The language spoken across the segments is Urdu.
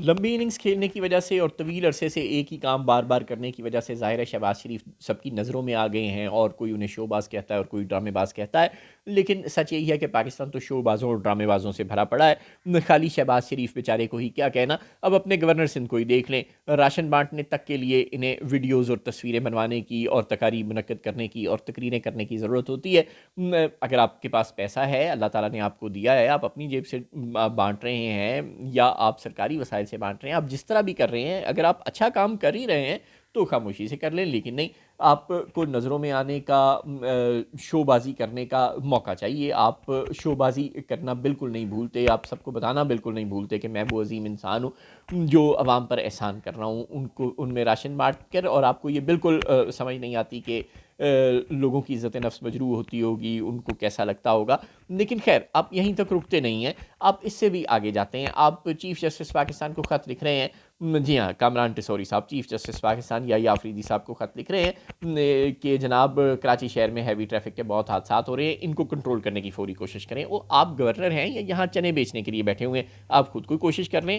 لمبی اننگز کھیلنے کی وجہ سے اور طویل عرصے سے ایک ہی کام بار بار کرنے کی وجہ سے ظاہر ہے شہباز شریف سب کی نظروں میں آ گئے ہیں، اور کوئی انہیں شو باز کہتا ہے اور کوئی ڈرامے باز کہتا ہے، لیکن سچ یہی ہے کہ پاکستان تو شو بازوں اور ڈرامے بازوں سے بھرا پڑا ہے۔ خالی شہباز شریف بیچارے کو ہی کیا کہنا، اب اپنے گورنر سندھ کو ہی دیکھ لیں، راشن بانٹنے تک کے لیے انہیں ویڈیوز اور تصویریں بنوانے کی اور تقاریب منعقد کرنے کی اور تقریریں کرنے کی ضرورت ہوتی ہے۔ اگر آپ کے پاس پیسہ ہے، اللہ تعالیٰ نے آپ کو دیا ہے، آپ اپنی جیب سے بانٹ رہے ہیں یا آپ سرکاری وسائل سے بانٹ رہے ہیں، آپ جس طرح بھی کر رہے ہیں، اگر آپ اچھا کام کر ہی رہے ہیں تو خاموشی سے کر لیں، لیکن نہیں، آپ کو نظروں میں آنے کا، شو بازی کرنے کا موقع چاہیے۔ آپ شو بازی کرنا بالکل نہیں بھولتے، آپ سب کو بتانا بالکل نہیں بھولتے کہ میں وہ عظیم انسان ہوں جو عوام پر احسان کر رہا ہوں، ان میں راشن بانٹ کر، اور آپ کو یہ بالکل سمجھ نہیں آتی کہ لوگوں کی عزت نفس مجروح ہوتی ہوگی، ان کو کیسا لگتا ہوگا۔ لیکن خیر، آپ یہیں تک رکتے نہیں ہیں، آپ اس سے بھی آگے جاتے ہیں۔ آپ چیف جسٹس پاکستان کو خط لکھ رہے ہیں، جی ہاں، کامران ٹسوری صاحب چیف جسٹس پاکستان یا آفریدی صاحب کو خط لکھ رہے ہیں کہ جناب کراچی شہر میں ہیوی ٹریفک کے بہت حادثات ہو رہے ہیں، ان کو کنٹرول کرنے کی فوری کوشش کریں۔ وہ آپ گورنر ہیں یا یہاں چنے بیچنے کے لیے بیٹھے ہوئے ہیں؟ آپ خود کوئی کوشش کر لیں۔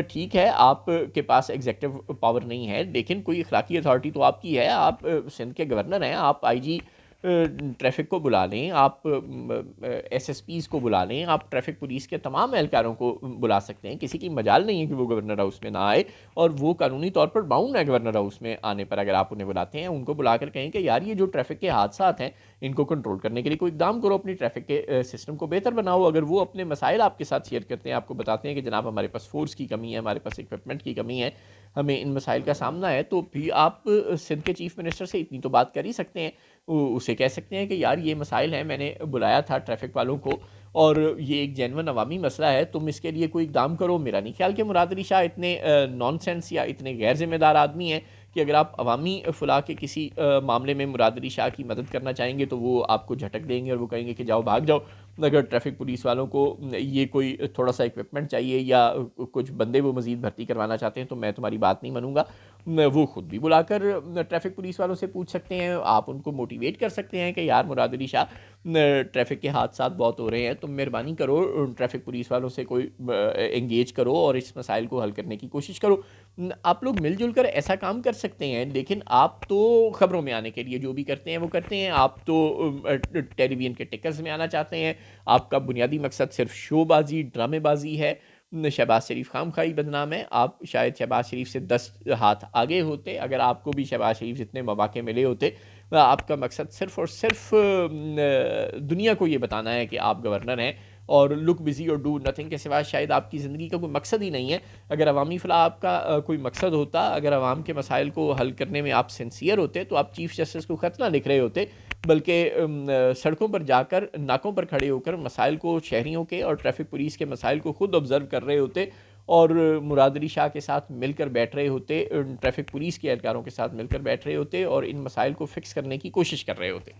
ٹھیک ہے، آپ کے پاس ایگزیکٹو پاور نہیں ہے، لیکن کوئی اخلاقی اتھارٹی تو آپ کی ہے، آپ سندھ کے گورنر ہیں، آپ آئی جی ٹریفک کو بلا لیں، آپ ایس ایس پیز کو بلا لیں، آپ ٹریفک پولیس کے تمام اہلکاروں کو بلا سکتے ہیں، کسی کی مجال نہیں ہے کہ وہ گورنر ہاؤس میں نہ آئے، اور وہ قانونی طور پر باؤنڈ ہے گورنر ہاؤس میں آنے پر۔ اگر آپ انہیں بلاتے ہیں، ان کو بلا کر کہیں کہ یار یہ جو ٹریفک کے حادثات ہیں ان کو کنٹرول کرنے کے لیے کوئی اقدام کرو، اپنی ٹریفک کے سسٹم کو بہتر بناؤ۔ اگر وہ اپنے مسائل آپ کے ساتھ شیئر کرتے ہیں، آپ کو بتاتے ہیں کہ جناب ہمارے پاس فورس کی کمی ہے، ہمارے پاس اکوپمنٹ کی کمی ہے، ہمیں ان مسائل کا سامنا ہے، تو بھی آپ سندھ کے چیف منسٹر سے اتنی تو بات کر ہی سکتے ہیں، اسے کہہ سکتے ہیں کہ یار یہ مسائل ہیں، میں نے بلایا تھا ٹریفک والوں کو اور یہ ایک جینون عوامی مسئلہ ہے، تم اس کے لیے کوئی اقدام کرو۔ میرا نہیں خیال کہ مراد علی شاہ اتنے نان سینس یا اتنے غیر ذمہ دار آدمی ہیں کہ اگر آپ عوامی فلاح کے کسی معاملے میں مراد علی شاہ کی مدد کرنا چاہیں گے تو وہ آپ کو جھٹک دیں گے اور وہ کہیں گے کہ جاؤ بھاگ جاؤ۔ اگر ٹریفک پولیس والوں کو یہ کوئی تھوڑا سا اکوپمنٹ چاہیے یا کچھ بندے وہ مزید بھرتی کروانا چاہتے ہیں تو میں تمہاری بات نہیں مانوں گا، وہ خود بھی بلا کر ٹریفک پولیس والوں سے پوچھ سکتے ہیں، آپ ان کو موٹیویٹ کر سکتے ہیں کہ یار مراد علی شاہ ٹریفک کے حادثات بہت ہو رہے ہیں، تم مہربانی کرو ٹریفک پولیس والوں سے کوئی انگیج کرو اور اس مسائل کو حل کرنے کی کوشش کرو۔ آپ لوگ مل جل کر ایسا کام کر سکتے ہیں، لیکن آپ تو خبروں میں آنے کے لیے جو بھی کرتے ہیں وہ کرتے ہیں، آپ تو ٹیلی ویژن کے ٹکرز میں آنا چاہتے ہیں، آپ کا بنیادی مقصد صرف شو بازی، ڈرامے بازی ہے۔ شہباز شریف خام خواہی بدنام ہے، آپ شاید شہباز شریف سے 10 ہاتھ آگے ہوتے اگر آپ کو بھی شہباز شریف جتنے مواقع ملے ہوتے۔ آپ کا مقصد صرف اور صرف دنیا کو یہ بتانا ہے کہ آپ گورنر ہیں، اور لک بزی اور ڈو نتھنگ کے سوا شاید آپ کی زندگی کا کوئی مقصد ہی نہیں ہے۔ اگر عوامی فلاح آپ کا کوئی مقصد ہوتا، اگر عوام کے مسائل کو حل کرنے میں آپ سنسیئر ہوتے تو آپ چیف جسٹس کو خط نہ لکھ رہے ہوتے، بلکہ سڑکوں پر جا کر، ناکوں پر کھڑے ہو کر مسائل کو، شہریوں کے اور ٹریفک پولیس کے مسائل کو خود آبزرو کر رہے ہوتے، اور مراد علی شاہ کے ساتھ مل کر بیٹھ رہے ہوتے، ٹریفک پولیس کے اہلکاروں کے ساتھ مل کر بیٹھ رہے ہوتے اور ان مسائل کو فکس کرنے کی کوشش کر رہے ہوتے۔